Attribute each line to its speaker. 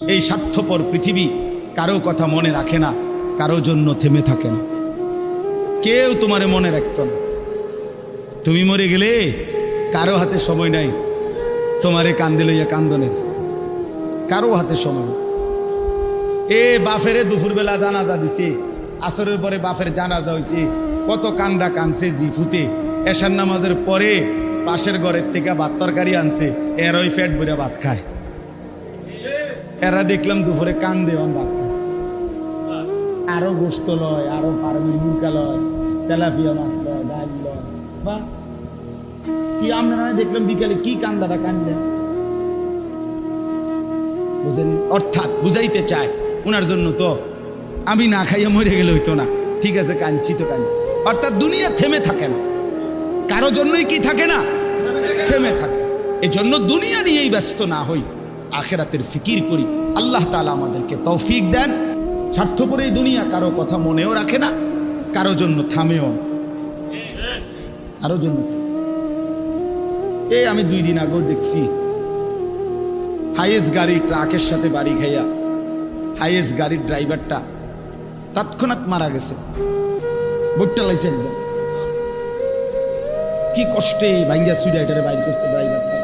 Speaker 1: এই স্বার্থপর পৃথিবী কারো কথা মনে রাখে না, কারো জন্য থেমে থাকে না, কেউ তোমারে মনে রাখত না। তুমি মরে গেলে কারো হাতে সময় নাই তোমারে কান্দে লইয়া কান্দনের, কারো হাতে সময়। এ বাফেরে দুপুরবেলা জানাজা দিছে, আসরের পরে বাফের জানাজা হয়েছে, কত কান্দা কানছে জিফুতে। এশার নামাজের পরে পাশের ঘরের থেকে ভাত তরকারি আনছে, এরাই পেট ভরে ভাত খায়। এরা দেখলাম দুপুরে কান্দে ভাত খায়, আরো গোস্ত লয়, আরো ফার্মের মুরগা লয়, তেলাপিয়া মাছ লয়, ডাল লয়। বা কি আপনারা দেখলাম বিকালে কি কান্দাটা কান্দলেন, বুঝেন? অর্থাৎ বুঝাইতে চায় ওনার জন্য তো আমি না খাইয়া মরে গেলে হইতো না, ঠিক আছে কাঁদছি তো কাঁদছি। অর্থাৎ দুনিয়া থেমে থাকে না, কারো জন্যই কি থাকে না, থেমে থাকে। এই জন্য দুনিয়া নিয়েই ব্যস্ত না হই, আখেরাতের ফিকির করি। আল্লাহ তাআলা আমাদেরকে তৌফিক দেন। স্বার্থপর এই দুনিয়া কারো কথা মনেও রাখে না, কারো জন্য থামেও, কারো জন্য। এই আমি 2 দিন আগেও দেখছি হাইয়েস্ট গাড়ি ট্রাকের সাথে বাড়ি খাইয়া হাইয়েস্ট গাড়ির ড্রাইভারটা তৎক্ষণাৎ মারা গেছে। বুটটা লাইছে একদম, কি কষ্টে ভাঙ্গা সুইডা এটারে বাইর করছে ড্রাইভারটা।